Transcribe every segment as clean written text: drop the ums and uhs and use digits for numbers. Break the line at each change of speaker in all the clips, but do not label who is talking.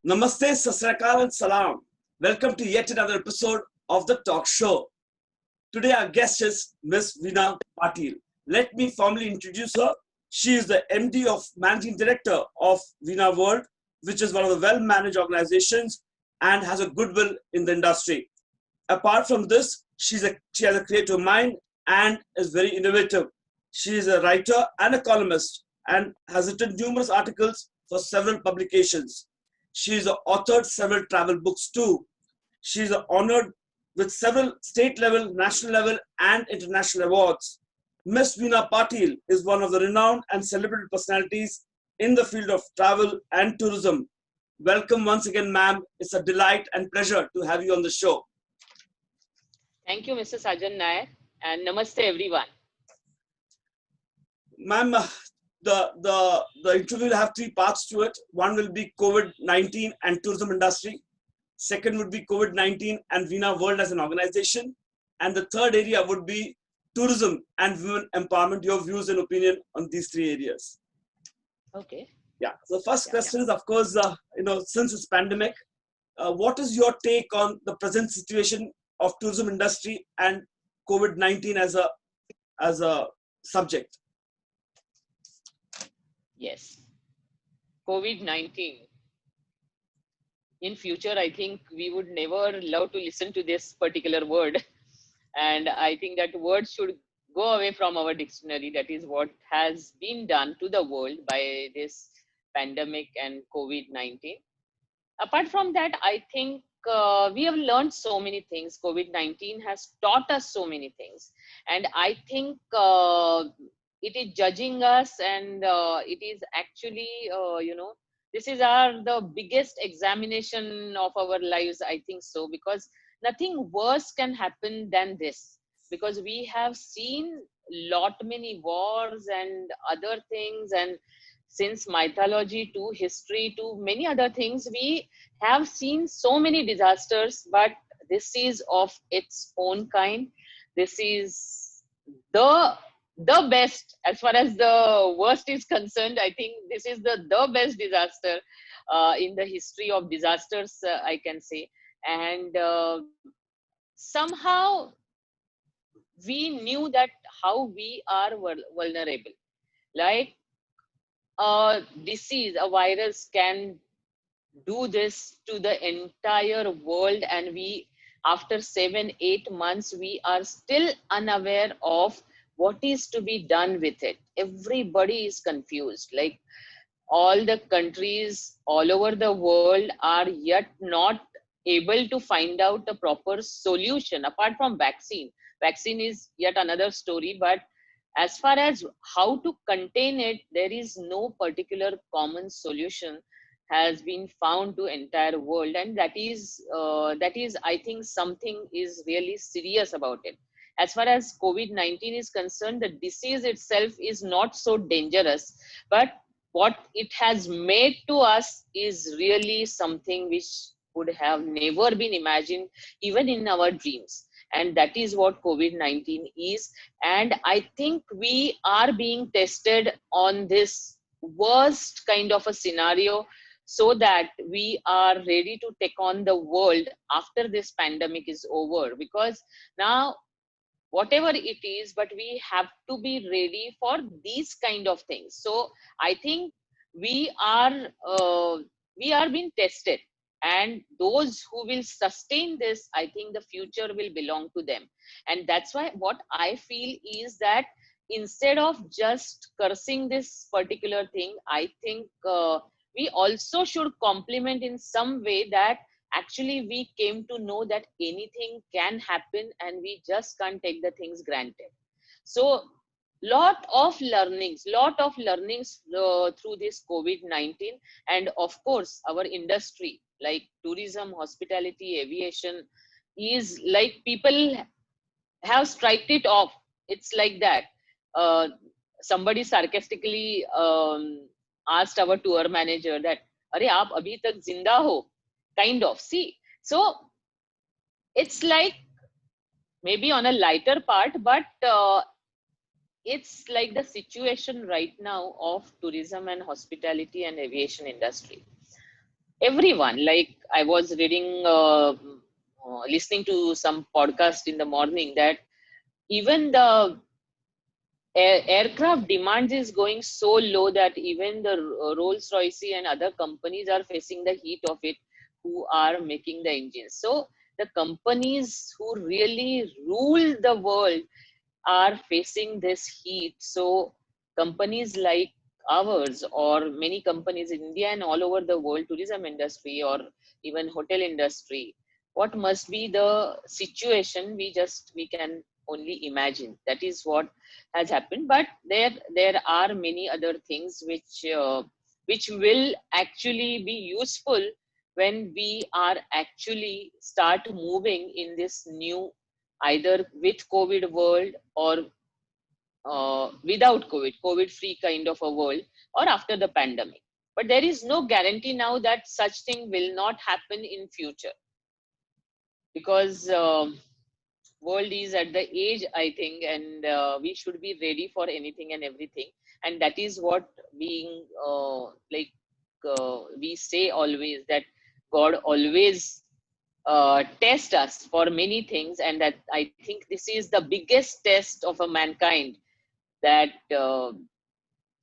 Namaste, Sasrakal and Salam. Welcome to yet another episode of the talk show. Today our guest is Ms. Veena Patil. Let me formally introduce her. She is the MD of Managing Director of Veena World, which is one of the well-managed organizations and has a goodwill in the industry. Apart from this, she has a creative mind and is very innovative. She is a writer and a columnist and has written numerous articles for several publications. She has authored several travel books too. She is honored with several state level, national level, and international awards. Ms. Veena Patil is one of the renowned and celebrated personalities in the field of travel and tourism. Welcome once again, ma'am. It's a delight and pleasure to have you on the show.
Thank you, Mr. Sajan Nair, and namaste, everyone.
Ma'am, the interview will have three parts to it. One will be COVID-19 and tourism industry. Second would be COVID-19 and Veena World as an organization. And the third area would be tourism and women empowerment, your views and opinion on these three areas.
Okay.
Yeah. So first question is, of course, since it's pandemic, what is your take on the present situation of tourism industry and COVID-19 as a subject?
Yes. COVID-19. In future, I think we would never love to listen to this particular word. And I think that word should go away from our dictionary. That is what has been done to the world by this pandemic and COVID-19. Apart from that, I think we have learned so many things. COVID-19 has taught us so many things. And I think it is judging us, and it is actually, this is the biggest examination of our lives, I think so, because nothing worse can happen than this, because we have seen many wars and other things, and since mythology to history to many other things, we have seen so many disasters, but this is of its own kind. This is the best as far as the worst is concerned. I think this is the best disaster in the history of disasters, I can say. And somehow we knew that how we are vulnerable. Like a disease, a virus can do this to the entire world, and we, after 7-8 months, we are still unaware of what is to be done with it. Everybody is confused. Like all the countries all over the world are yet not able to find out the proper solution apart from vaccine. Vaccine is yet another story, but as far as how to contain it, there is no particular common solution has been found to entire world, and that is I think something is really serious about it. As far as COVID-19 is concerned, the disease itself is not so dangerous, but what it has made to us is really something which would have never been imagined even in our dreams. And that is what COVID-19 is. And I think we are being tested on this worst kind of a scenario, so that we are ready to take on the world after this pandemic is over. Because now, whatever it is, but we have to be ready for these kind of things. So I think we are being tested, and those who will sustain this, I think the future will belong to them. And that's why what I feel is that instead of just cursing this particular thing, I think we also should compliment in some way that actually we came to know that anything can happen, and we just can't take the things granted. So lot of learnings through this COVID-19. And of course our industry like tourism, hospitality, aviation is like people have striked it off. It's like that. Somebody sarcastically asked our tour manager that, "Arey, aap abhi tak zinda ho?" Kind of. See, so it's like maybe on a lighter part, but it's like the situation right now of tourism and hospitality and aviation industry. Everyone, like I was reading, listening to some podcast in the morning, that even the aircraft demands is going so low that even the Rolls Royce and other companies are facing the heat of it, who are making the engines. So the companies who really rule the world are facing this heat. So companies like ours, or many companies in India and all over the world, tourism industry or even hotel industry, what must be the situation, we can only imagine. That is what has happened. But there are many other things which will actually be useful when we are actually start moving in this new, either with COVID world or without COVID free kind of a world, or after the pandemic. But there is no guarantee now that such thing will not happen in future, because world is at the age, I think, and we should be ready for anything and everything. And that is what being we say always, that God always test us for many things, and that I think this is the biggest test of a mankind, that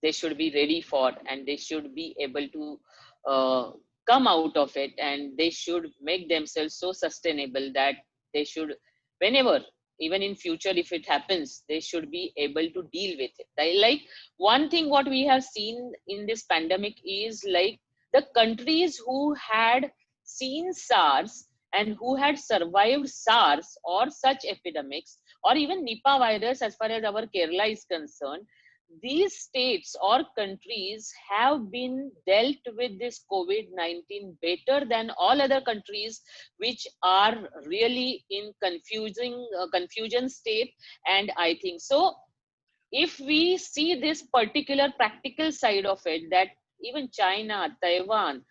they should be ready for, and they should be able to uh, come out of it, and they should make themselves so sustainable that they should, whenever, even in future if it happens, they should be able to deal with it. Like one thing what we have seen in this pandemic is, like, the countries who had seen SARS and who had survived SARS or such epidemics, or even Nipah virus, as far as our Kerala is concerned, these states or countries have been dealt with this COVID-19 better than all other countries, which are really in confusion state. And I think so, if we see this particular practical side of it, that even China, Taiwan,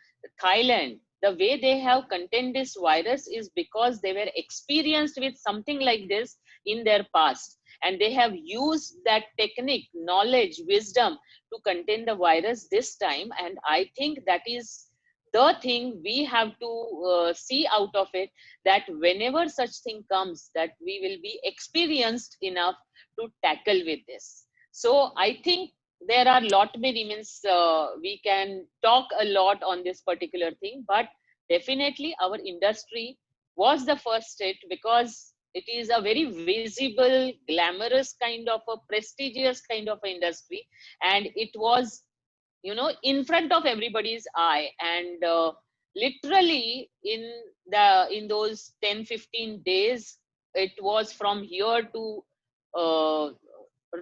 Thailand, the way they have contained this virus is because they were experienced with something like this in their past. And they have used that technique, knowledge, wisdom to contain the virus this time. And I think that is the thing we have to see out of it, that whenever such thing comes, that we will be experienced enough to tackle with this. So I think there are lot many means, we can talk a lot on this particular thing, but definitely our industry was the first step, because it is a very visible, glamorous kind of a prestigious kind of industry, and it was, in front of everybody's eye. And literally in those 10-15 days, it was from here to uh,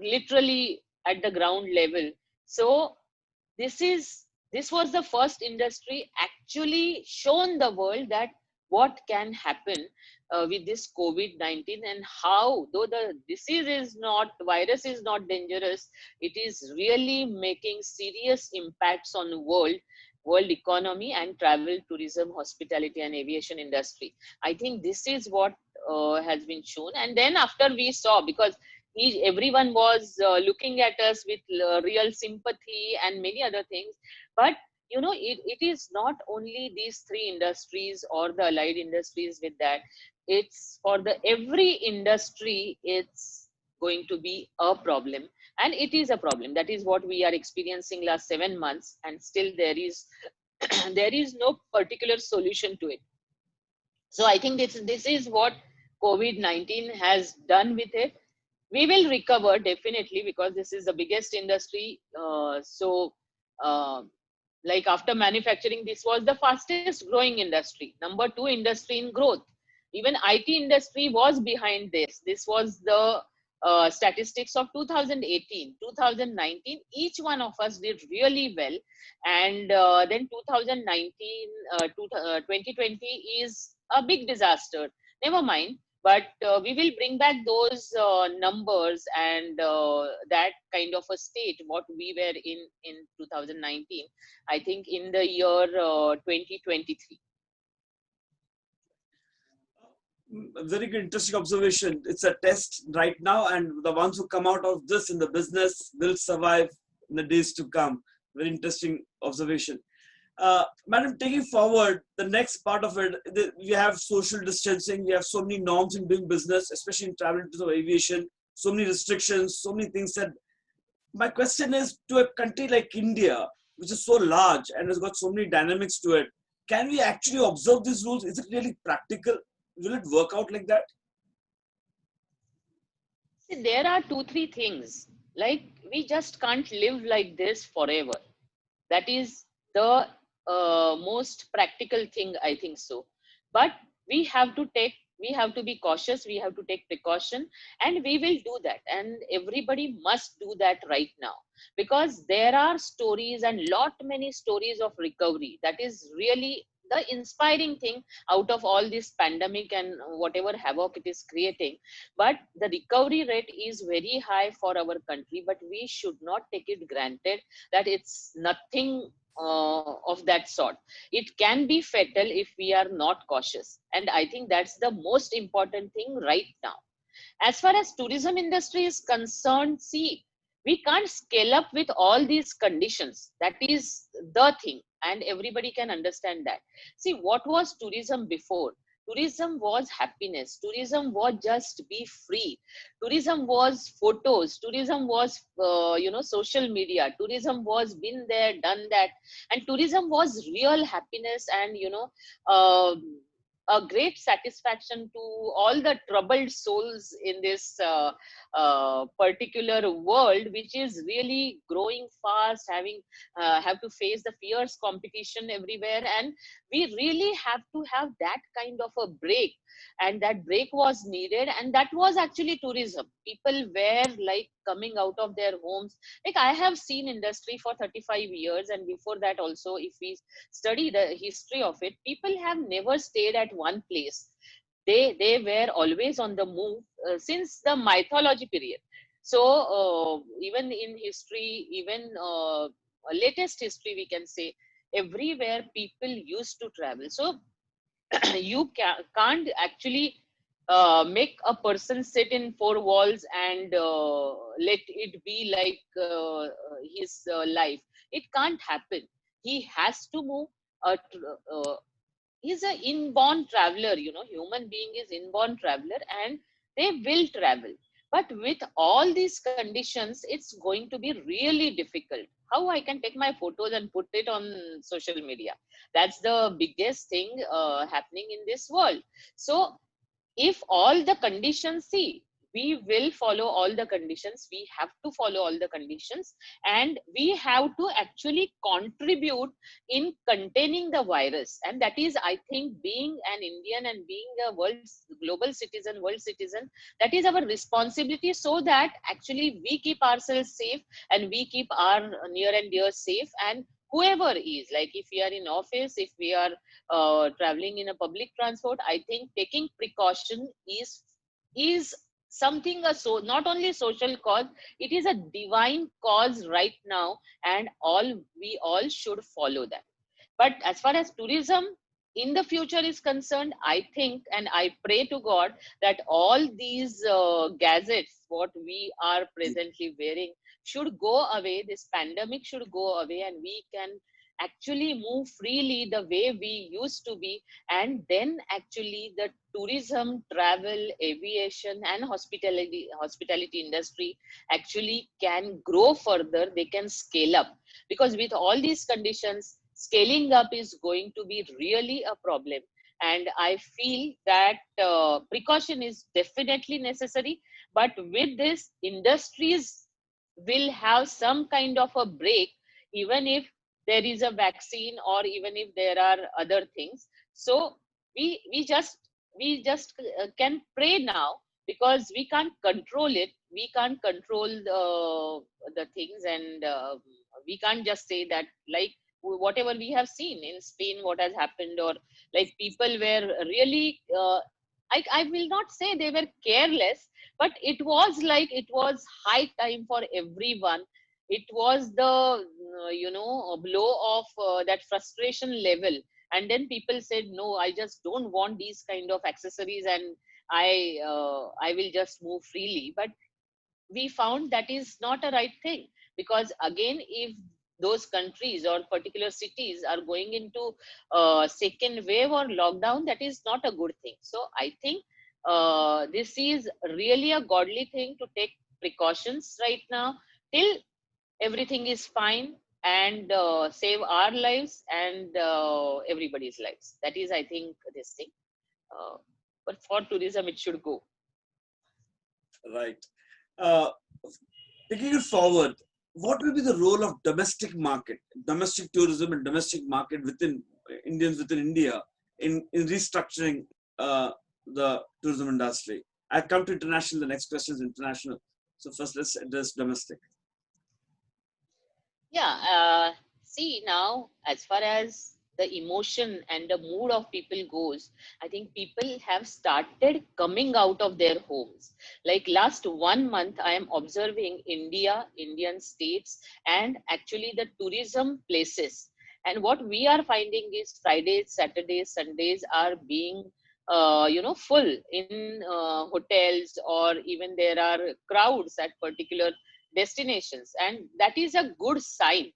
literally at the ground level. So this was the first industry actually shown the world that what can happen with this COVID-19, and how, though the disease is not, virus is not dangerous, it is really making serious impacts on the world economy and travel, tourism, hospitality and aviation industry. I think this is what has been shown. And then after we saw, because everyone was looking at us with real sympathy and many other things. But it is not only these three industries or the allied industries with that. It's for the every industry, it's going to be a problem, and it is a problem. That is what we are experiencing last 7 months, and still there is there is no particular solution to it. So I think this is what COVID-19 has done with it. We will recover definitely, because this is the biggest industry. Uh, like after manufacturing, this was the fastest growing industry, number 2 industry in growth. Even IT industry was behind this. This was the statistics of 2018, 2019. Each one of us did really well. And then 2019, 2020 is a big disaster. Never mind. but we will bring back those numbers and that kind of a state what we were in 2019, I think in the year 2023.
Very good, interesting observation. It's a test right now, and the ones who come out of this in the business will survive in the days to come. Very interesting observation. Madam, taking forward the next part of it, we have social distancing. We have so many norms in doing business, especially in travel to aviation. So many restrictions, so many things that. My question is, to a country like India, which is so large and has got so many dynamics to it, can we actually observe these rules? Is it really practical? Will it work out like that?
See, there are two, three things. Like, we just can't live like this forever. That is the most practical thing, I think so. But we have to be cautious, we have to take precaution, and we will do that. And everybody must do that right now, because there are stories and lot many stories of recovery. That is really the inspiring thing out of all this pandemic and whatever havoc it is creating. But the recovery rate is very high for our country, but we should not take it granted that it's nothing of that sort. It can be fatal if we are not cautious, and I think that's the most important thing right now. As far as tourism industry is concerned, see, we can't scale up with all these conditions. That is the thing, and everybody can understand that. See, what was tourism before? Tourism was happiness. Tourism was just be free. Tourism was photos. Tourism was social media. Tourism was been there, done that, and tourism was real happiness and a great satisfaction to all the troubled souls in this particular world, which is really growing fast, have to face the fierce competition everywhere, and we really have to have that kind of a break. And that break was needed, and that was actually tourism. People were like coming out of their homes. Like, I have seen industry for 35 years, and before that also, if we study the history of it, people have never stayed at one place. They were always on the move since the mythology period. So even in history, even latest history, we can say, everywhere people used to travel. So you can't actually make a person sit in four walls and let it be like his life. It can't happen. He has to move. He's an inborn traveler. Human being is inborn traveler, and they will travel. But with all these conditions, it's going to be really difficult. How I can take my photos and put it on social media? That's the biggest thing happening in this world. So if all the conditions, see, we will follow all the conditions, we have to follow all the conditions, and we have to actually contribute in containing the virus. And that is, I think, being an Indian and being a global citizen, world citizen, that is our responsibility, so that actually we keep ourselves safe and we keep our near and dear safe. And whoever is, like, if we are in office, if we are traveling in a public transport, I think taking precaution is something, so not only social cause, it is a divine cause right now, and we all should follow that. But as far as tourism in the future is concerned, I think, and I pray to God, that all these gadgets what we are presently wearing should go away. This pandemic should go away, and we can actually move freely the way we used to be. And then actually the tourism, travel, aviation, and hospitality industry actually can grow further. They can scale up, because with all these conditions, scaling up is going to be really a problem. And I feel that precaution is definitely necessary. But with this, industries will have some kind of a break, even if there is a vaccine, or even if there are other things. So we just can pray now, because we can't control it. We can't control the things, and we can't just say that, like, whatever we have seen in Spain, what has happened, or like people were really I will not say they were careless, but it was like it was high time for everyone. It was the blow of that frustration level. And then people said, no, I just don't want these kind of accessories, and I will just move freely. But we found that is not a right thing, because again, if those countries or particular cities are going into second wave or lockdown, that is not a good thing. So I think this is really a godly thing to take precautions right now till everything is fine, and save our lives and everybody's lives. That is, I think, this thing. uh, but for tourism, it should go.
Right. Uh, Taking it forward, what will be the role of domestic tourism and domestic market within Indians within India in restructuring the tourism industry? I come to international. The next question is international. So first, let's address domestic.
Yeah, see now, as far as the emotion and the mood of people goes, I think people have started coming out of their homes. Like last 1 month, I am observing India, Indian states, and actually the tourism places. And what we are finding is Fridays, Saturdays, Sundays are being full in hotels, or even there are crowds at particular destinations, and that is a good sign.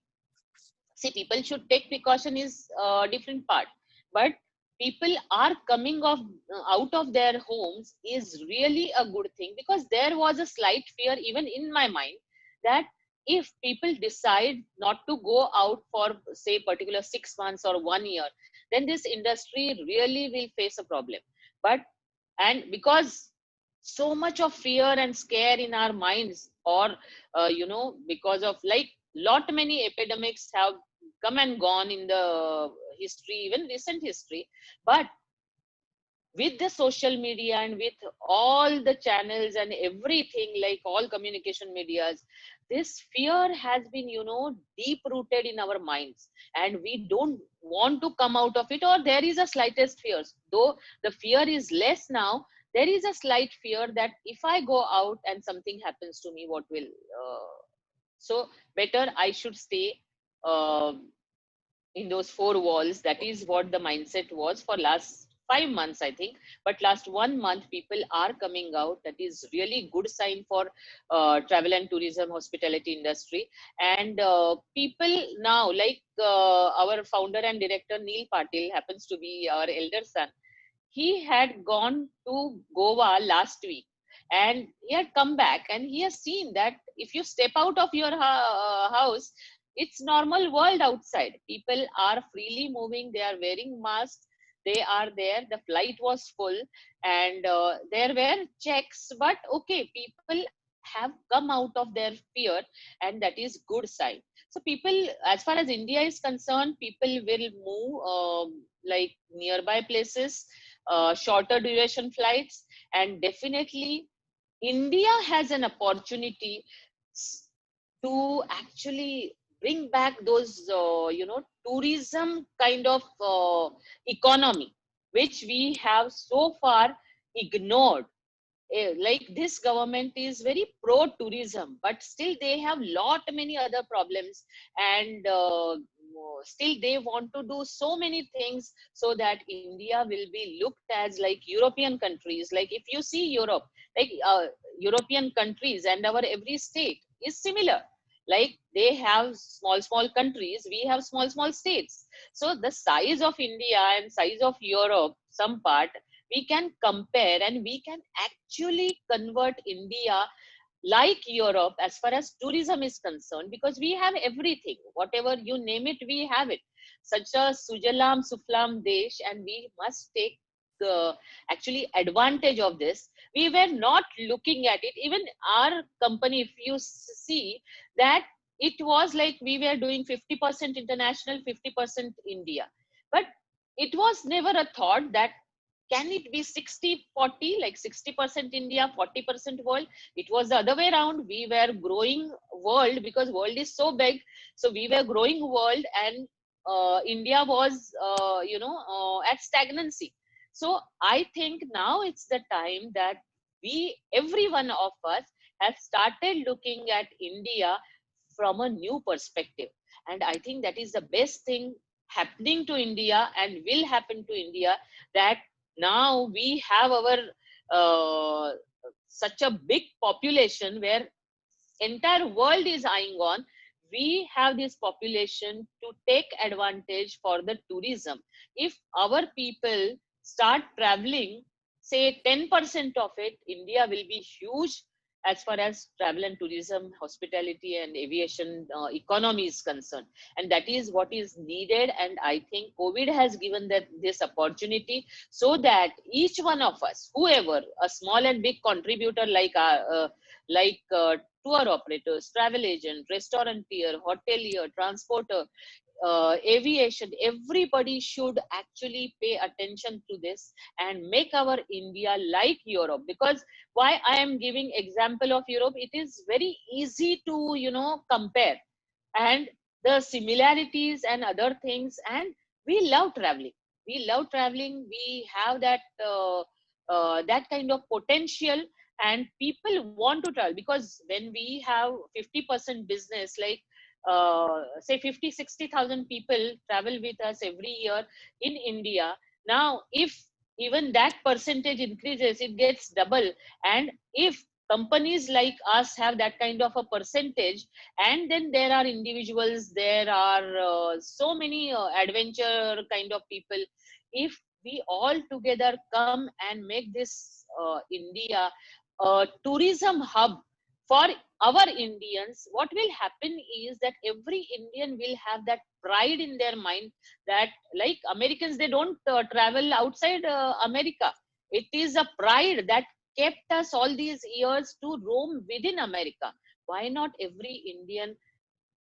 See, people should take precaution is a different part, but people are coming out of their homes is really a good thing, because there was a slight fear even in my mind that if people decide not to go out for say particular 6 months or 1 year, then this industry really will face a problem. But and because so much of fear and scare in our minds, or because of like lot many epidemics have come and gone in the history, even recent history. But with the social media and with all the channels and everything, like all communication medias, this fear has been deep rooted in our minds, and we don't want to come out of it, or there is a slightest fear, though the fear is less now. There is a slight fear that if I go out and something happens to me, what will so better I should stay uh, in those four walls. That is what the mindset was for last 5 months, I think. But last 1 month, people are coming out. That is really good sign for travel and tourism hospitality industry. And people now, like our founder and director Neil Patil happens to be our elder son. He had gone to Goa last week, and he had come back, and he has seen that if you step out of your house, it's normal world outside. People are freely moving, they are wearing masks, they are there. The flight was full, and there were checks, but okay, people have come out of their fear, and that is good sign. So people, as far as India is concerned, people will move like nearby places, shorter duration flights, and definitely India has an opportunity to actually bring back those, tourism kind of economy, which we have so far ignored. Like this government is very pro tourism, but still they have lot many other problems, and still they want to do so many things so that India will be looked as like European countries. Like if you see Europe, like European countries and our every state is similar. Like they have small countries, we have small states. So the size of India and size of Europe, some part, we can compare, and we can actually convert India like Europe as far as tourism is concerned, because we have everything. Whatever you name it, we have it. Such a Sujalam Suflam Desh, and we must take actually advantage of this. We were not looking at it. Even our company, if you see that, it was like we were doing 50% international, 50% India. But it was never a thought that can it be 60-40, like 60% India, 40% world. It was the other way around. We were growing world because world is so big. So we were growing world, and India was at stagnancy. So I think now it's the time that every one of us has started looking at India from a new perspective. And I think that is the best thing happening to India and will happen to India, that now we have our uh, such a big population where entire world is eyeing on. We have this population to take advantage for the tourism. If our people start traveling, say 10% of it, India will be huge as far as travel and tourism, hospitality and aviation economy is concerned. And that is what is needed. And I think COVID has given that this opportunity, so that each one of us, whoever, a small and big contributor like tour operators, travel agent, restaurateur, hotelier, transporter, aviation, everybody should actually pay attention to this and make our India like Europe. Because why I am giving example of Europe, it is very easy to, compare, and the similarities and other things. And we love traveling. We love traveling. We have that kind of potential, and people want to travel, because when we have 50% business, like say 50-60,000 people travel with us every year in India. Now if even that percentage increases, it gets double. And if companies like us have that kind of a percentage, and then there are individuals, there are so many adventure kind of people, if we all together come and make this India a tourism hub for our Indians, what will happen is that every Indian will have that pride in their mind, that like Americans, they don't travel outside America. It is a pride that kept us all these years to roam within America. Why not every Indian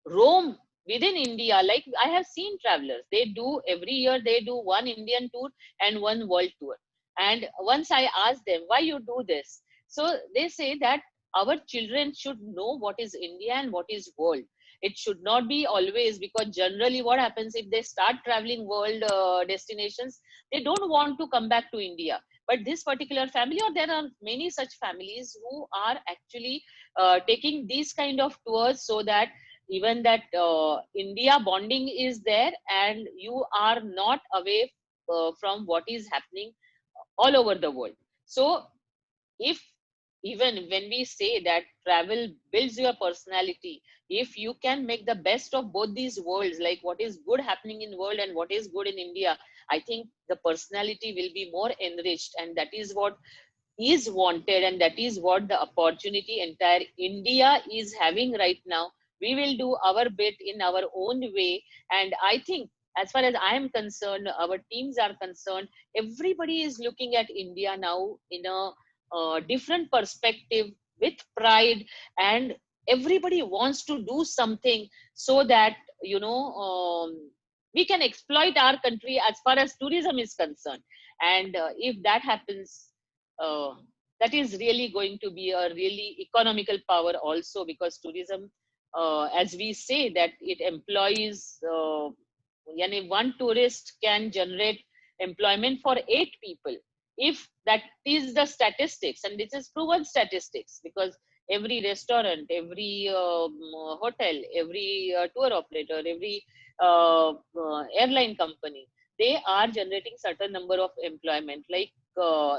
roam within India? Like I have seen travelers, they do every year, they do one Indian tour and one world tour. And once I asked them, why you do this? So they say that our children should know what is India and what is world. It should not be always, because generally what happens, if they start traveling world destinations, they don't want to come back to India. But this particular family, or there are many such families who are actually taking these kind of tours, so that even that India bonding is there, and you are not away from what is happening all over the world. So if, even when we say that travel builds your personality, if you can make the best of both these worlds, like what is good happening in world and what is good in India, I think the personality will be more enriched. And that is what is wanted, and that is what the opportunity entire India is having right now. We will do our bit in our own way. And I think, as far as I am concerned, our teams are concerned, everybody is looking at India now in a different perspective, with pride. And everybody wants to do something, so that we can exploit our country as far as tourism is concerned. And if that happens, uh, that is really going to be a really economical power also, because tourism, as we say, that it employs, yani one tourist can generate employment for 8 people. If that is the statistics, and this is proven statistics, because every restaurant, every hotel, every tour operator, every airline company, they are generating certain number of employment. Like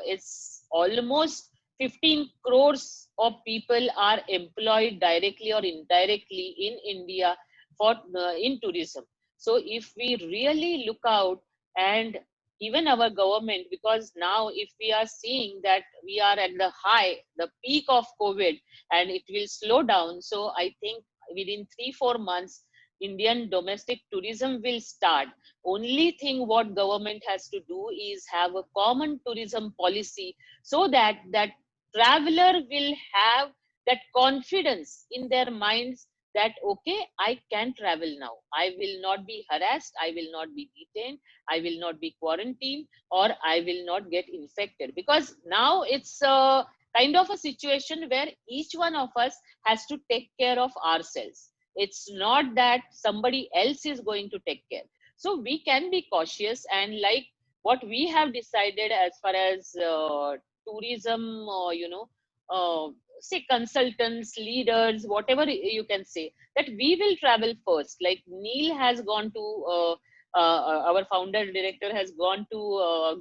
it's almost 15 crores of people are employed directly or indirectly in India for in tourism. So if we really look out, and even our government, because now if we are seeing that we are at the peak of COVID, and it will slow down, so I think within 3-4 months Indian domestic tourism will start. Only thing what government has to do is have a common tourism policy, so that that traveler will have that confidence in their minds, that okay, I can travel now, I will not be harassed, I will not be detained, I will not be quarantined, or I will not get infected. Because now it's a kind of a situation where each one of us has to take care of ourselves. It's not that somebody else is going to take care. So we can be cautious, and like what we have decided as far as tourism, uh, say consultants, leaders, whatever you can say, that we will travel first. Like Neil has gone to our founder director has gone to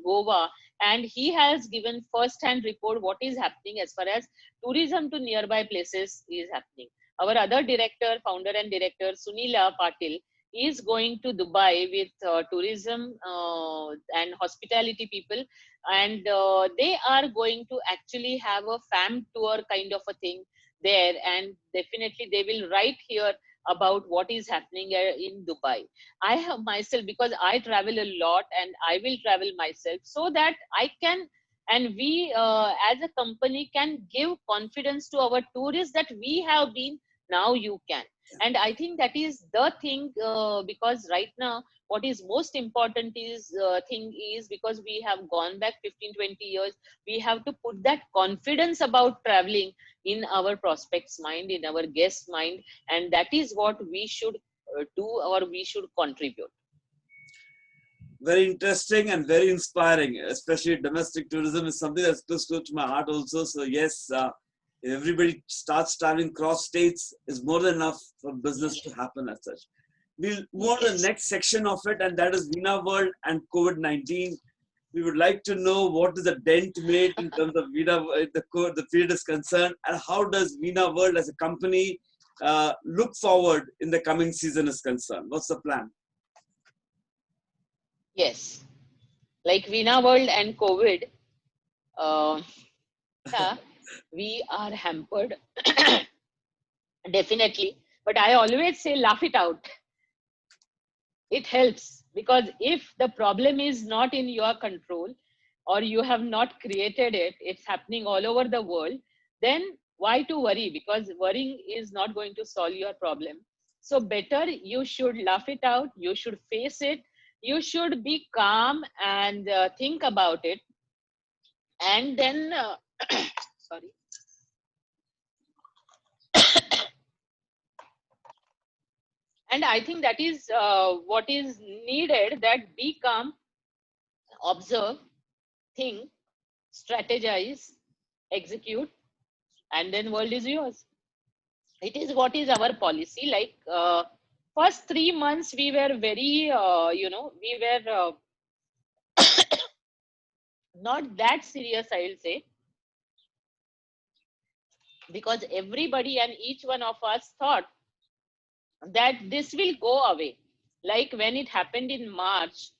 Goa, and he has given first hand report what is happening as far as tourism to nearby places is happening. Our other director, founder and director, Sunila Patil, is going to Dubai with tourism and hospitality people, and they are going to actually have a fam tour kind of a thing there, and definitely they will write here about what is happening in Dubai. I have myself, because I travel a lot and I will travel myself, so that I can, and we as a company can give confidence to our tourists that we have been, now you can. And I think that is the thing, because right now what is most important is thing is, because we have gone back 15-20 years, we have to put that confidence about traveling in our prospects mind, in our guest mind, and that is what we should do, or we should contribute.
Very interesting and very inspiring, especially domestic tourism is something that's close to my heart also. So yes, everybody starts traveling cross states is more than enough for business to happen as such. We'll move on to the next section of it, and that is Vina World and COVID-19. We would like to know what is the dent made in terms of Vina, the field is concerned, and how does Vina World as a company look forward in the coming season is concerned. What's the plan?
Yes, like Vina World and COVID, uh, yeah, we are hampered. Definitely, but I always say laugh it out. It helps, because if the problem is not in your control, or you have not created it, it's happening all over the world, then why to worry? Because worrying is not going to solve your problem. So better you should laugh it out, you should face it, you should be calm and think about it, and then sorry. And I think that is what is needed, that be calm, observe, think, strategize, execute, and then world is yours. It is what is our policy. Like first 3 months we were very we were not that serious, I'll say, because everybody and each one of us thought that this will go away. Like when it happened in March,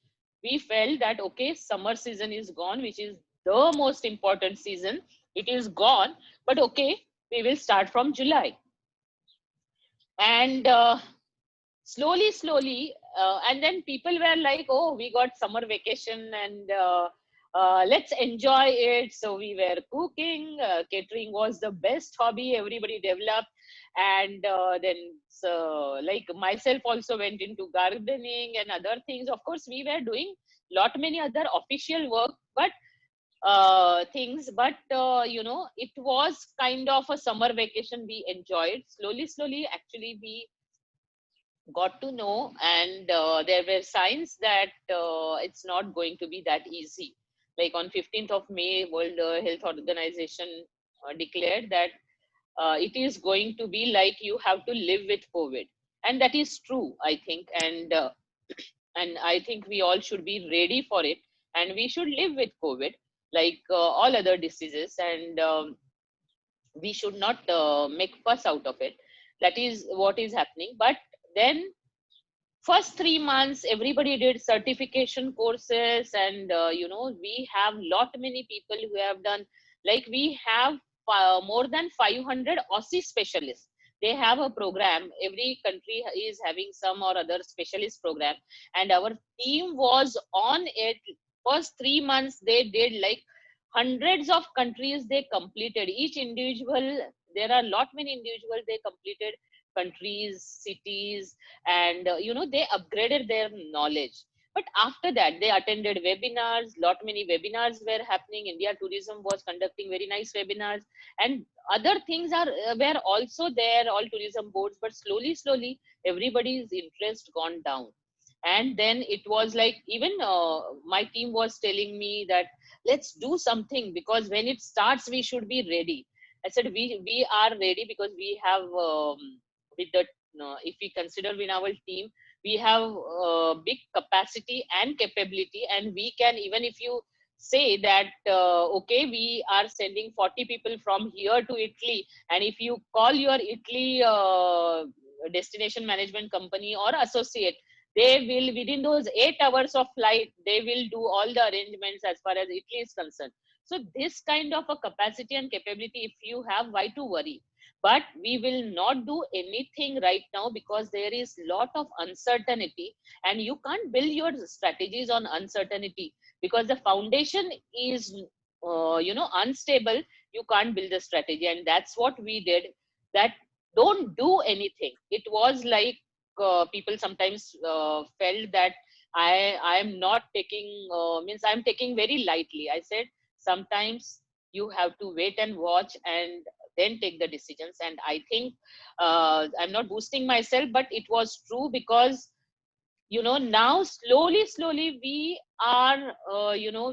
we felt that okay, summer season is gone, which is the most important season. It is gone, but okay, we will start from July. And slowly, and then people were like, oh, we got summer vacation, and let's enjoy it. So we were cooking, catering was the best hobby everybody developed. And then so like myself also went into gardening and other things. Of course we were doing lot many other official work, but things, but it was kind of a summer vacation we enjoyed. Slowly actually we got to know, and there were signs that it's not going to be that easy. Like on 15th of May, World Health Organization declared that it is going to be like you have to live with COVID, and that is true, I think. And I think we all should be ready for it, and we should live with COVID like all other diseases, and we should not make fuss out of it. That is what is happening. But then first 3 months everybody did certification courses, and we have lot many people who have done, like we have more than 500 Aussie specialists. They have a program, every country is having some or other specialist program, and our team was on it. First 3 months they did like hundreds of countries they completed, each individual. There are lot many individuals they completed, countries, cities, and they upgraded their knowledge. But after that they attended webinars. Lot many webinars were happening. India Tourism was conducting very nice webinars, and other things are were also there, all tourism boards. But slowly everybody's interest gone down, And then it was like, even my team was telling me that let's do something, because when it starts we should be ready. I said we are ready, because we have with the if we consider in our team, we have big capacity and capability, and we can, even if you say that okay, we are sending 40 people from here to Italy, and if you call your Italy destination management company or associate, they will, within those 8 hours of flight, they will do all the arrangements as far as Italy is concerned. So this kind of a capacity and capability if you have, why to worry? But we will not do anything right now, because there is lot of uncertainty, and you can't build your strategies on uncertainty, because the foundation is unstable. You can't build a strategy, and that's what we did. That, don't do anything. It was like people sometimes felt that I am not taking means I'm taking very lightly. I said sometimes you have to wait and watch, and then take the decisions. And I think I'm not boosting myself, but it was true, because now slowly we are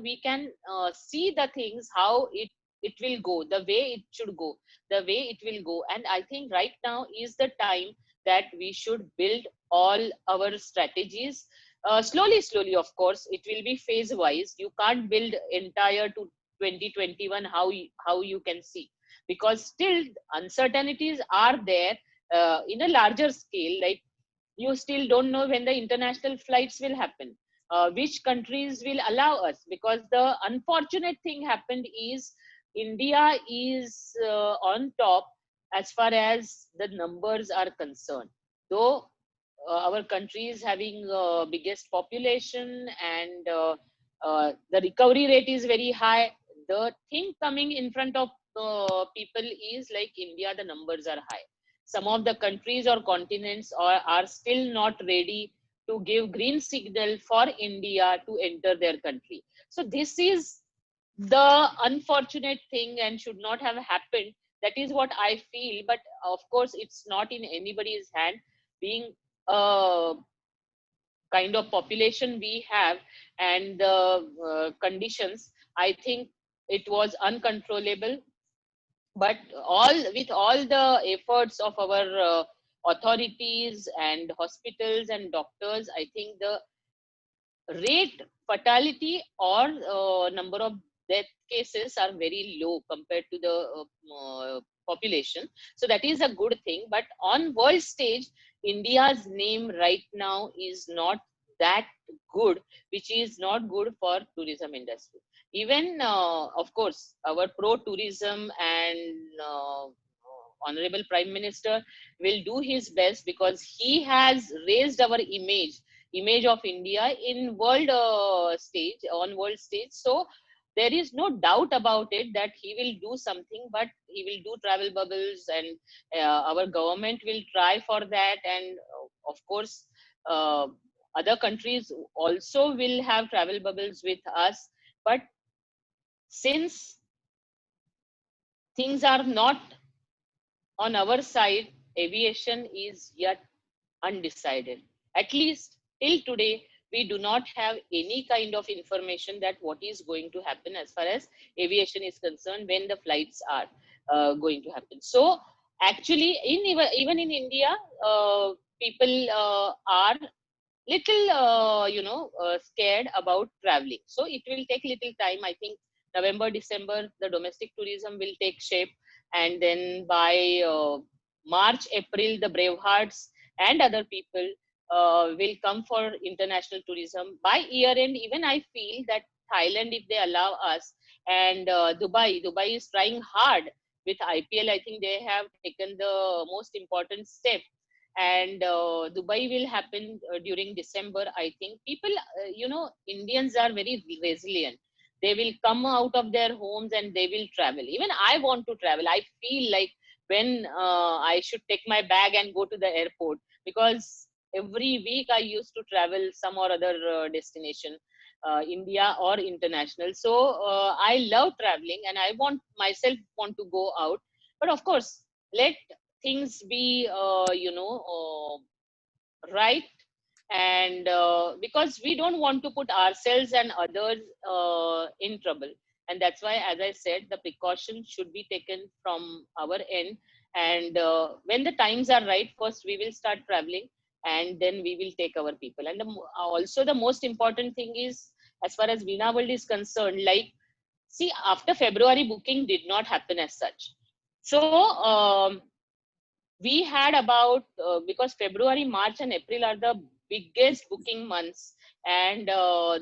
we can see the things, how it will go, the way it should go, the way it will go. And I think right now is the time that we should build all our strategies slowly. Of course it will be phase wise. You can't build entire to 2021 how you can see, because still uncertainties are there in a larger scale. Like, you still don't know when the international flights will happen, which countries will allow us. Because the unfortunate thing happened is India is on top as far as the numbers are concerned, though our country is having biggest population, and the recovery rate is very high. The thing coming in front of people is like India, the numbers are high. Some of the countries or continents are still not ready to give green signal for India to enter their country. So this is the unfortunate thing and should not have happened. That is what I feel. But of course, it's not in anybody's hand. Being a kind of population we have, and the conditions, I think it was uncontrollable. But all, with all the efforts of our authorities and hospitals and doctors, I think the rate, fatality, or number of death cases are very low compared to the population. So that is a good thing. But on world stage, India's name right now is not that good, which is not good for tourism industry. Even of course our pro tourism and honorable prime minister will do his best, because he has raised our image of India in world stage, on world stage. So there is no doubt about it that he will do something. But he will do travel bubbles, and our government will try for that. And of course uh, other countries also will have travel bubbles with us. But since things are not on our side, aviation is yet undecided. At least till today, we do not have any kind of information that what is going to happen as far as aviation is concerned, when the flights are going to happen. So actually, in even in India, people are little scared about traveling. So it will take little time. I think November, December, the domestic tourism will take shape, and then by March, April, the bravehearts and other people will come for international tourism. By year end, even I feel that Thailand, if they allow us, and Dubai is trying hard with IPL. I think they have taken the most important step, and Dubai will happen during December. I think people, Indians are very resilient. They will come out of their homes and they will travel. Even I want to travel. I feel like when I should take my bag and go to the airport, because every week I used to travel some or other destination, India or international. So I love traveling, and I want myself want to go out. But of course, let things be right, and because we don't want to put ourselves and others in trouble. And that's why, as I said, the precautions should be taken from our end. And when the times are right, first we will start traveling, and then we will take our people. And also the most important thing is, as far as Veena World is concerned, like, see, after February, booking did not happen as such. So we had about because February, March, and April are the biggest booking months, and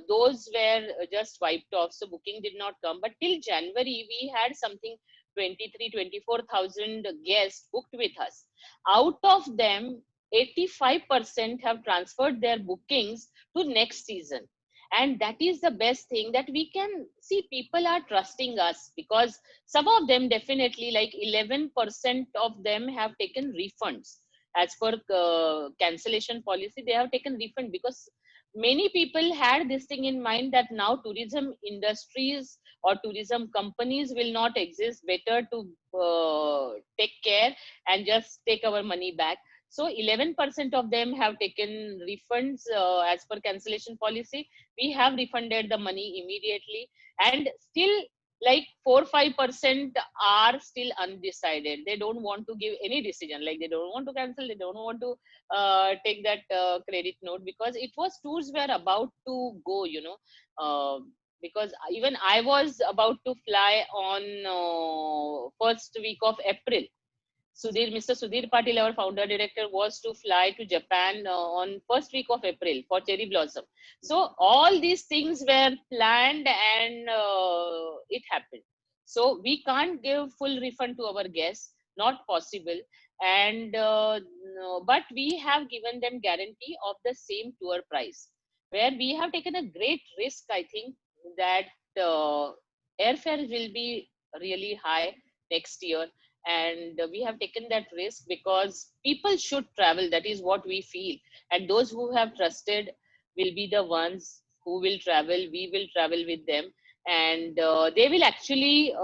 those were just wiped off. So booking did not come. But till January, we had something 23-24,000 guests booked with us. Out of them, 85% have transferred their bookings to next season. And that is the best thing, that we can see people are trusting us, because some of them definitely, like 11% of them have taken refunds. As per cancellation policy, they have taken refund, because many people had this thing in mind that now tourism industries or tourism companies will not exist. Better to take care and just take our money back. So 11% of them have taken refunds as per cancellation policy. We have refunded the money immediately, and still like 4-5% are still undecided. They don't want to give any decision, like they don't want to cancel, they don't want to take that credit note, because it was tours were about to go, uh, because even I was about to fly on first week of April. Mr. Sudhir Patil, our founder director, was to fly to Japan on first week of April for cherry blossom. So all these things were planned, and it happened. So we can't give full refund to our guests, not possible. And no, but we have given them guarantee of the same tour price, where we have taken a great risk. I think that airfare will be really high next year, and we have taken that risk because people should travel. That is what we feel, and those who have trusted will be the ones who will travel. We will travel with them, and they will actually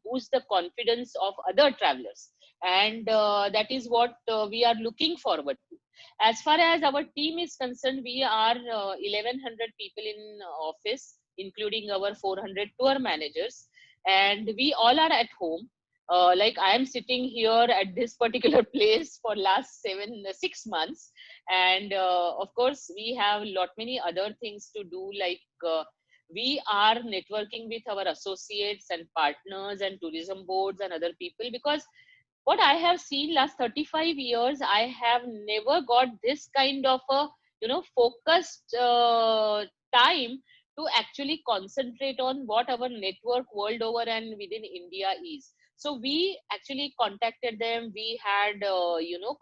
boost the confidence of other travelers, and that is what we are looking forward to. As far as our team is concerned, we are 1100 people in office, including our 400 tour managers, and we all are at home. Like I am sitting here at this particular place for last 6 months, and of course we have lot many other things to do, like we are networking with our associates and partners and tourism boards and other people, because what I have seen last 35 years, I have never got this kind of a focused time to actually concentrate on what our network world over and within India is. So we actually contacted them. We had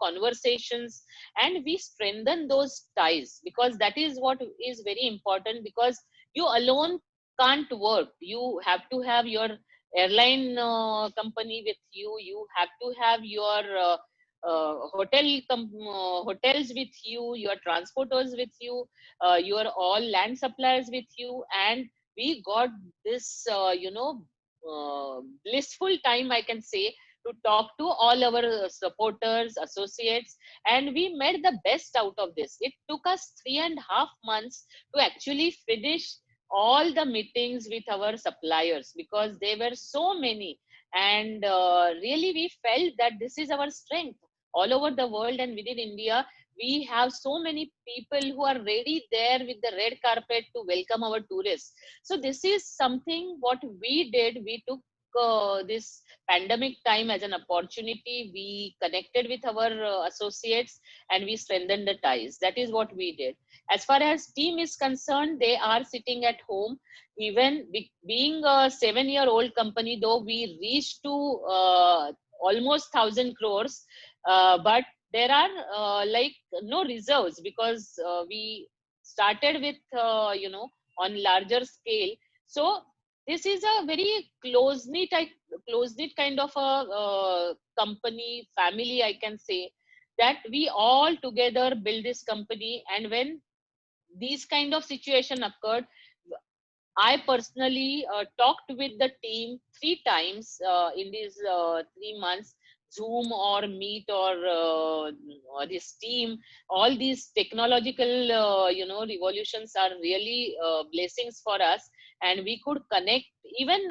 conversations, and we strengthened those ties, because that is what is very important. Because you alone can't work. You have to have your airline company with you. You have to have your hotels with you, your transporters with you, your all land suppliers with you. And we got this blissful time, I can say, to talk to all our supporters, associates, and we made the best out of this. It took us 3.5 months to actually finish all the meetings with our suppliers, because they were so many. And really we felt that this is our strength. All over the world and within India, we have so many people who are ready there with the red carpet to welcome our tourists. So this is something what we did. We took this pandemic time as an opportunity. We connected with our associates, and we strengthened the ties. That is what we did. As far as team is concerned, they are sitting at home. Even being a 7-year-old company, though we reached to almost 1,000 crores, but there are like no reserves, because we started with on larger scale. So this is a very close knit kind of a company family, I can say, that we all together build this company. And when these kind of situation occurred, I personally talked with the team 3 times in these 3 months. Zoom or Meet or this Team, all these technological, revolutions are really blessings for us, and we could connect. Even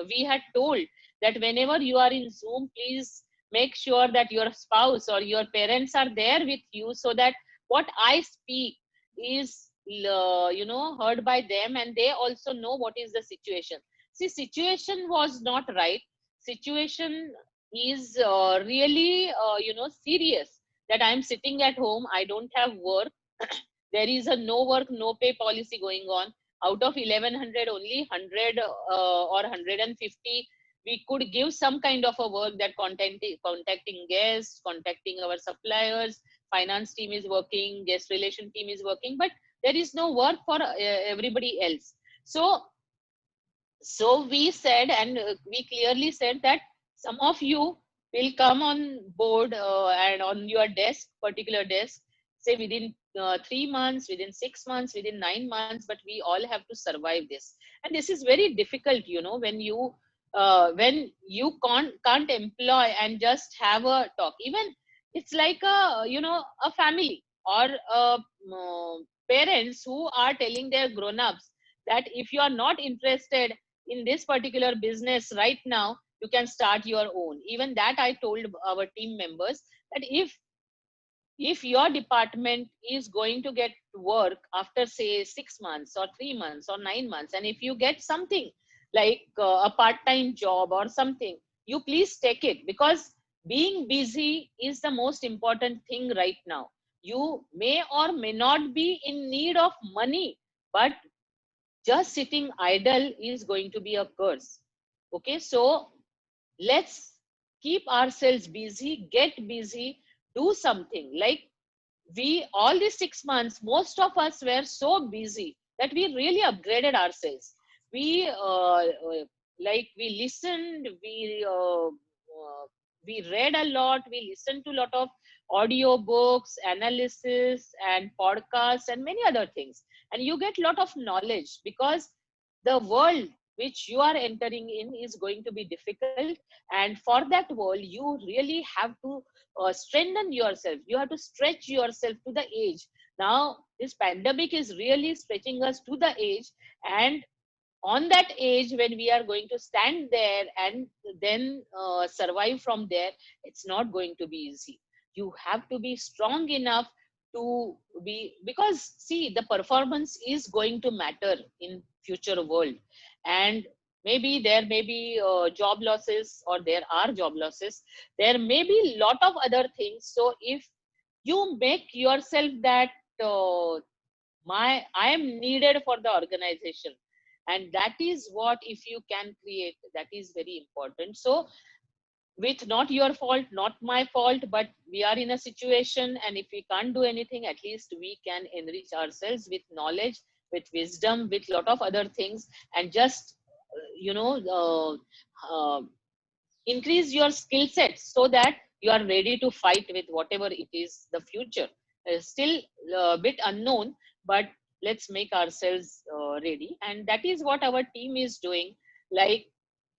we had told that whenever you are in Zoom, please make sure that your spouse or your parents are there with you, so that what I speak is heard by them, and they also know what is the situation. See, situation was not right. Situation is really serious, that I'm sitting at home, I don't have work. There is a no work no pay policy going on. Out of 1100, only 100 or 150 we could give some kind of a work, that contacting guests, contacting our suppliers, finance team is working, guest relation team is working, but there is no work for everybody else. So we said, and we clearly said that some of you will come on board and on your desk, particular desk, say within 3 months, within 6 months, within 9 months, but we all have to survive this. And this is very difficult, when you can't employ and just have a talk. Even it's like a family or parents who are telling their grown-ups that if you are not interested in this particular business right now, you can start your own. Even that I told our team members, that if your department is going to get work after say 6 months or 3 months or 9 months, and if you get something like a part-time job or something, you please take it, because being busy is the most important thing right now. You may or may not be in need of money, but just sitting idle is going to be a curse. Okay, so let's keep ourselves busy, get busy, do something. Like, we all these 6 months, most of us were so busy that we really upgraded ourselves. We we listened, we read a lot, we listened to a lot of audio books, analysis, and podcasts, and many other things. And you get a lot of knowledge, because the world which you are entering in is going to be difficult, and for that world you really have to strengthen yourself, you have to stretch yourself to the age. Now this pandemic is really stretching us to the age, and on that age when we are going to stand there and then survive from there, it's not going to be easy. You have to be strong enough to be, because see, the performance is going to matter in future world. And maybe there may be job losses, or there are job losses, there may be lot of other things. So if you make yourself that uh, I am needed for the organization, and that is what, if you can create, that is very important. So with not your fault, not my fault, but we are in a situation, and if we can't do anything, at least we can enrich ourselves with knowledge, with wisdom, with lot of other things, and just uh, increase your skill set, so that you are ready to fight with whatever it is. The future is still a bit unknown, but let's make ourselves ready, and that is what our team is doing. Like,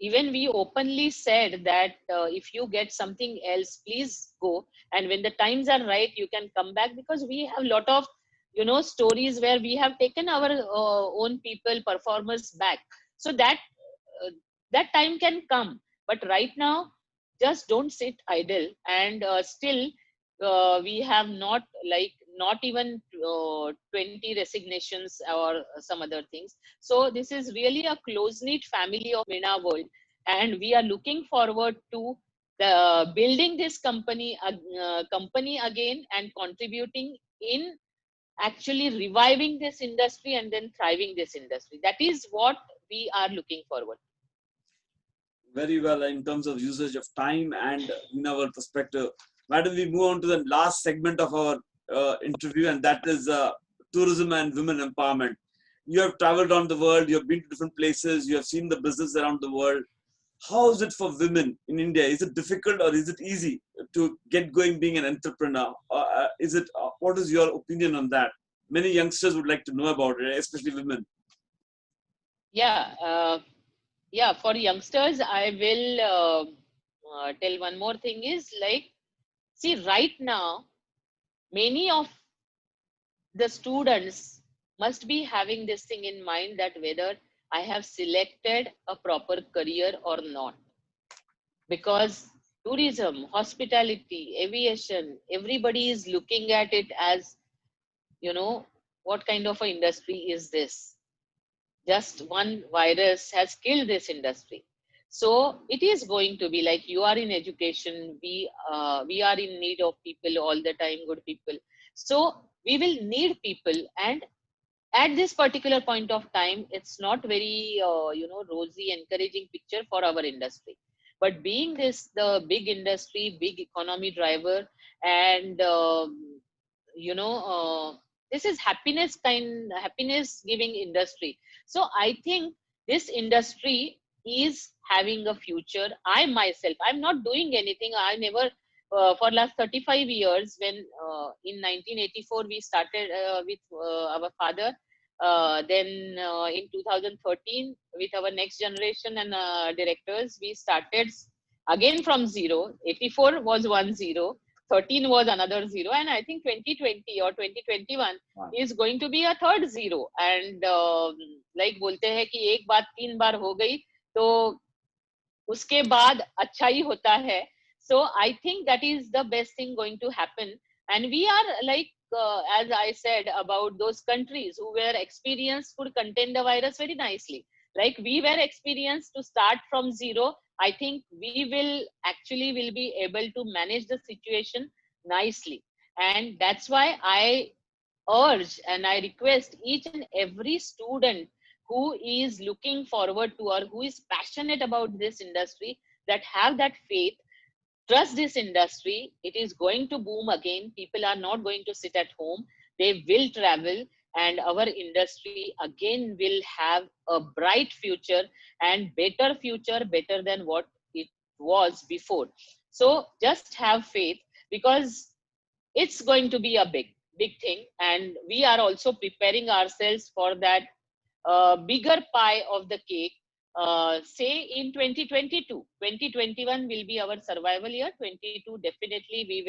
even we openly said that if you get something else, please go, and when the times are right, you can come back, because we have a lot of stories where we have taken our own people, performers back. So uh, that time can come, but right now, just don't sit idle. And still we have not even 20 resignations or some other things. So this is really a close knit family of Meena World, and we are looking forward to the building this company again, and contributing in actually reviving this industry and then thriving this industry. That is what we are looking forward.
Very well in terms of usage of time and in our perspective. Madam, we move on to the last segment of our interview, and that is tourism and women empowerment. You have traveled around the world, you have been to different places, you have seen the business around the world. How is it for women in India? Is it difficult or is it easy to get going being an entrepreneur? What is your opinion on that? Many youngsters would like to know about it, especially women.
Yeah, yeah. For youngsters, I will tell one more thing is like, see, right now, many of the students must be having this thing in mind that whether I have selected a proper career or not. Because tourism, hospitality, aviation, everybody is looking at it as, you know, what kind of an industry is this? Just one virus has killed this industry. So it is going to be like, you are in education, we are in need of people all the time, good people. So we will need people, and at this particular point of time, it's not very rosy encouraging picture for our industry. But being this the big industry, big economy driver, and you know this is happiness giving industry. So I think this industry is having a future. I myself, I'm not doing anything. I never for last 35 years, when in 1984 we started with our father, then in 2013 with our next generation and directors, we started again from zero. 84 was 10, 13 was another zero, and I think 2020 or 2021 is going to be a third zero. And like बोलते हैं कि एक बात 3 बार हो गई तो उसके बाद अच्छा ही होता है. So I think that is the best thing going to happen. And we are like, as I said about those countries who were experienced could contain the virus very nicely. Like we were experienced to start from zero. I think we will actually will be able to manage the situation nicely. And that's why I urge and I request each and every student who is looking forward to or who is passionate about this industry, that have that faith, trust this industry. It is going to boom again. People are not going to sit at home. They will travel, and our industry again will have a bright future and better future, better than what it was before. So just have faith, because it's going to be a big thing, and we are also preparing ourselves for that bigger pie of the cake. Say in 2022, 2021 will be our survival year. 22 definitely we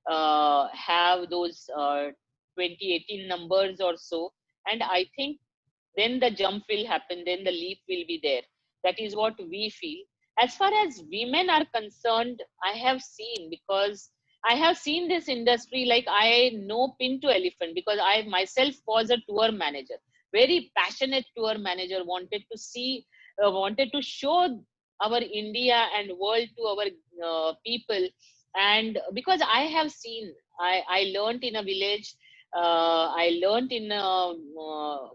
will have those 2018 numbers or so, and I think then the jump will happen, then the leap will be there. That is what we feel. As far as women are concerned, I have seen, because I have seen this industry, like I know pin to elephant, because I myself was a tour manager, very passionate tour manager, wanted to show our India and world to our people. And because I have seen, I learned in a village, I learned in a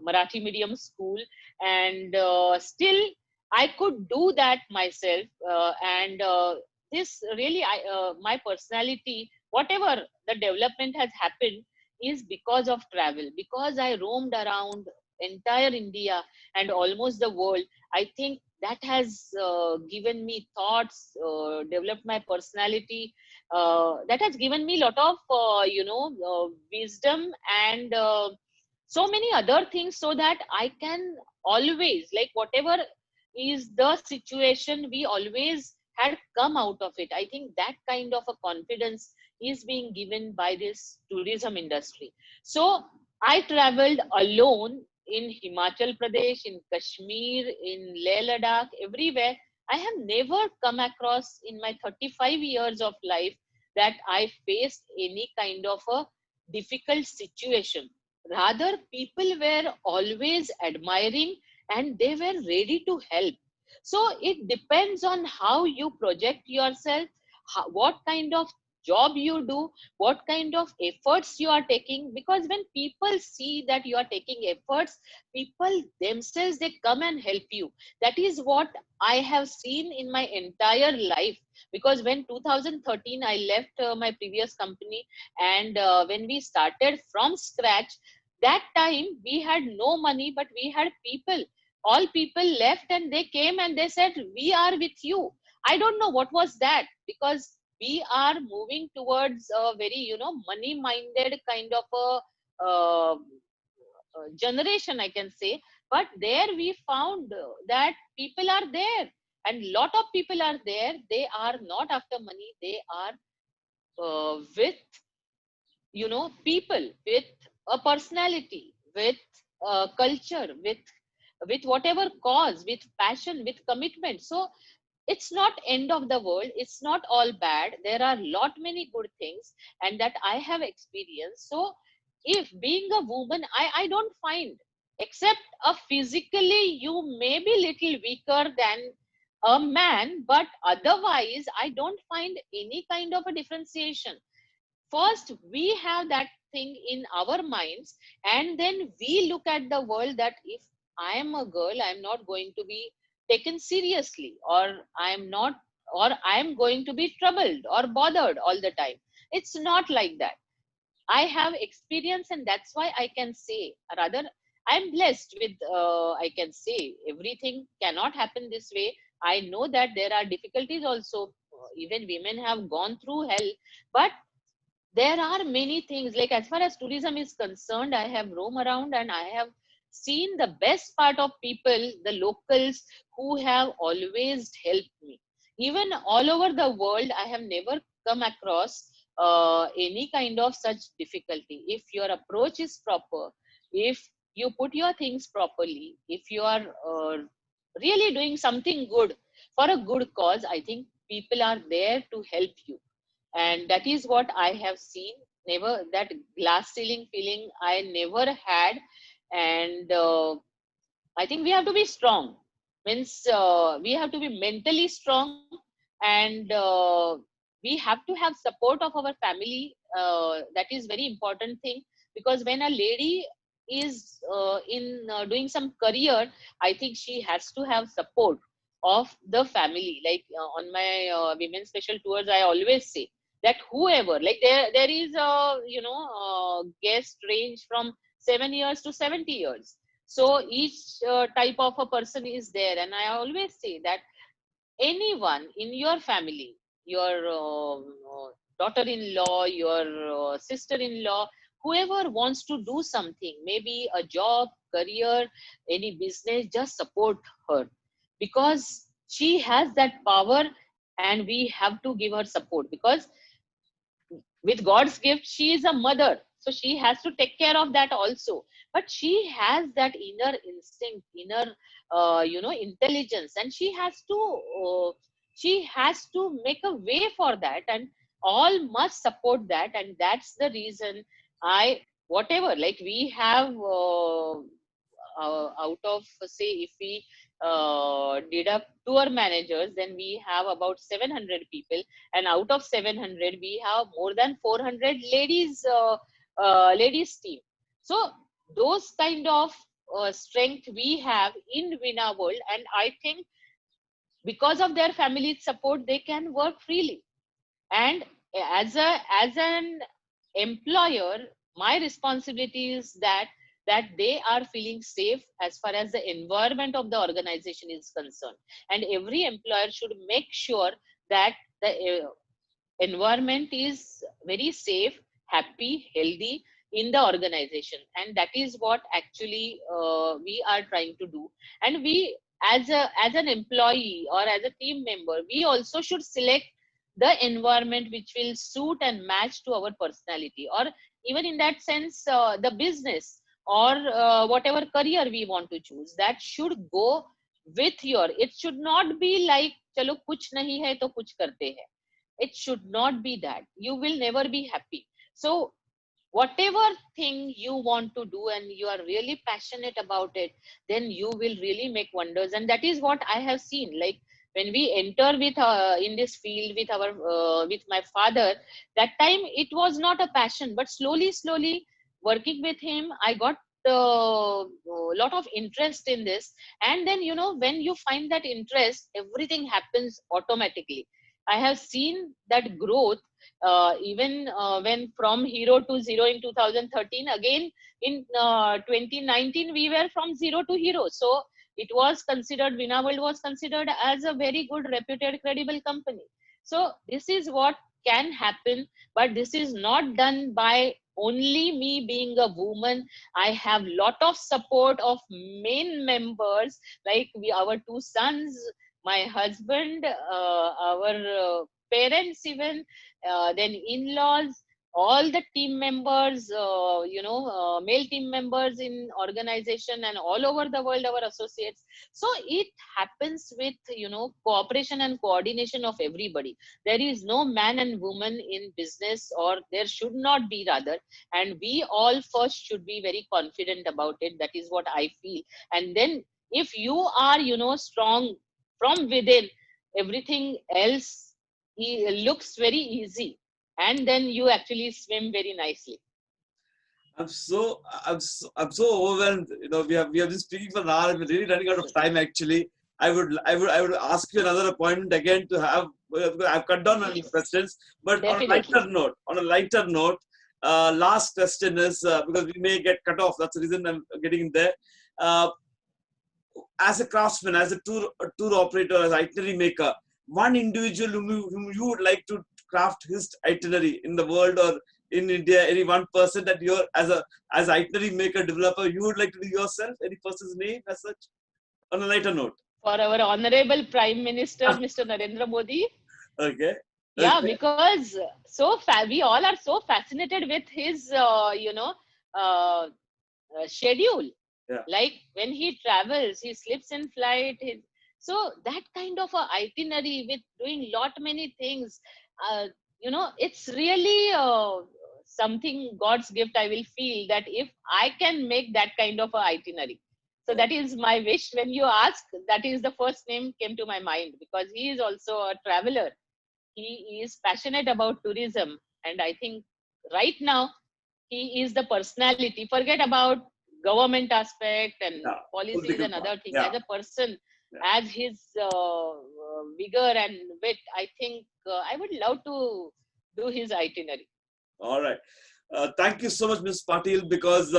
Marathi medium school, and still I could do that myself. And this really, my personality, whatever the development has happened, is because of travel. Because I roamed around entire India and almost the world. I think that has given me thoughts, developed my personality. That has given me a lot of wisdom and so many other things, so that I can always, like whatever is the situation, we always had come out of it. I think that kind of a confidence is being given by this tourism industry. So I traveled alone in Himachal Pradesh, in Kashmir, in Leh Ladakh, everywhere. I have never come across in my 35 years of life that I faced any kind of a difficult situation. Rather, people were always admiring and they were ready to help. So it depends on how you project yourself, what kind of job you do, what kind of efforts you are taking. Because when people see that you are taking efforts, people themselves, they come and help you. That is what I have seen in my entire life. Because when 2013 I left my previous company, and when we started from scratch, that time we had no money, but we had people. All people left and they came and they said, we are with you. I don't know what was that, because we are moving towards a very money minded kind of a generation, I can say. But there we found that people are there, and lot of people are there, they are not after money, they are with, you know, people with a personality, with culture, with whatever cause, with passion, with commitment. So it's not end of the world, it's not all bad, there are lot many good things, and that I have experienced. So if being a woman, I don't find, except physically you may be little weaker than a man, but otherwise I don't find any kind of a differentiation. First we have that thing in our minds, and then we look at the world that if I am a girl, I'm not going to be taken seriously, or I'm not, or I'm going to be troubled or bothered all the time. It's not like that. I have experience, and that's why I can say, rather I'm blessed with, I can say, everything cannot happen this way. I know that there are difficulties also. Even women have gone through hell, but there are many things. Like as far as tourism is concerned, I have roamed around and I have seen the best part of people, the locals, who have always helped me. Even all over the world, I have never come across any kind of such difficulty. If your approach is proper, if you put your things properly, if you are really doing something good for a good cause, I think people are there to help you. And that is what I have seen. Never that glass ceiling feeling I never had. And I think we have to be strong, means we have to be mentally strong, and we have to have support of our family. That is very important thing, because when a lady is in doing some career, I think she has to have support of the family. Like on my women special tours, I always say that whoever, like there is a, you know, guest range from 7 years to 70 years. So each type of a person is there, and I always say that anyone in your family, your daughter-in-law, your sister-in-law, whoever wants to do something, maybe a job, career, any business, just support her, because she has that power, and we have to give her support, because with God's gift, she is a mother. So she has to take care of that also. But she has that inner instinct, inner, intelligence, and she has to make a way for that, and all must support that. And that's the reason whatever, like we have, out of, say, if we deduct tour managers, then we have about 700 people, and out of 700 we have more than 400 ladies team. So those kind of strength we have in Vina World, and I think because of their family support, they can work freely. And as an employer, my responsibility is that they are feeling safe as far as the environment of the organization is concerned. And every employer should make sure that the environment is very safe, happy, healthy in the organization. And that is what actually we are trying to do. And we, as an employee or as a team member, we also should select the environment which will suit and match to our personality, or even in that sense, the business or whatever career we want to choose, that should go with your, it should not be like chalo kuch nahi hai to kuch karte hai. It should not be that. You will never be happy. So whatever thing you want to do and you are really passionate about it, then you will really make wonders. And that is what I have seen. Like when we enter with in this field with our with my father, that time it was not a passion, but slowly working with him, I got a lot of interest in this. And then, you know, when you find that interest, everything happens automatically. I have seen that growth, even when from hero to zero in 2013. Again in 2019 we were from zero to hero. So it was considered, Vina World was considered as a very good reputed credible company. So this is what can happen, but this is not done by only me being a woman. I have lot of support of main members, like our two sons, my husband, our parents, even then in-laws, all the team members, male team members in organization and all over the world, our associates. So it happens with, cooperation and coordination of everybody. There is no man and woman in business, or there should not be, rather. And we all first should be very confident about it. That is what I feel. And then if you are, strong from within, everything else looks very easy, and then you actually swim very nicely.
I'm so overwhelmed. We have been speaking for an hour. We're really running out of time. Actually, I would ask you another appointment again to have. I've cut down on your questions, but
Definitely.
on a lighter note, last question is because we may get cut off. That's the reason I'm getting in there. Uh, as a craftsman, as a tour operator, as itinerary maker, one individual whom you would like to craft his itinerary in the world or in India, any one person that you're as itinerary maker developer, you would like to do yourself, any person's name as such, on a lighter note.
For our honorable Prime Minister, Mr. Narendra Modi.
Okay.
Yeah,
Okay.
because we all are so fascinated with his, uh, schedule.
Yeah.
Like when he travels, he sleeps in flight. So that kind of a itinerary with doing lot many things, it's really something God's gift. I will feel that if I can make that kind of a itinerary. So that is my wish. When you ask, that is the first name came to my mind, because he is also a traveler. He is passionate about tourism, and I think right now he is the personality. Forget about government aspect and
Yeah.
policies
Political
and
part.
other things.
Yeah.
As a person,
Yeah.
as his vigor and wit, I think I would love to do his itinerary.
All right. Thank you so much, Ms. Patil, because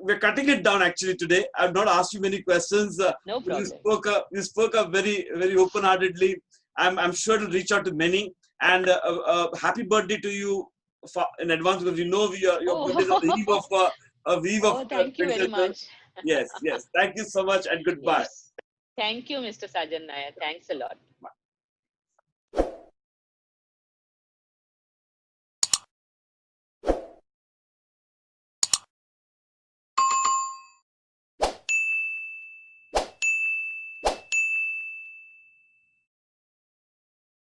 we're cutting it down actually today. I've not asked you many questions.
No
You
problem.
spoke up very open-heartedly. I'm sure to reach out to many. And happy birthday to you in advance, because your birthday is on the eve
Oh,
of
oh, thank you very
27th.
much.
Yes, yes. Thank you so much and goodbye.
Yes. Thank you, Mr. Sajan Nair. Thanks a lot.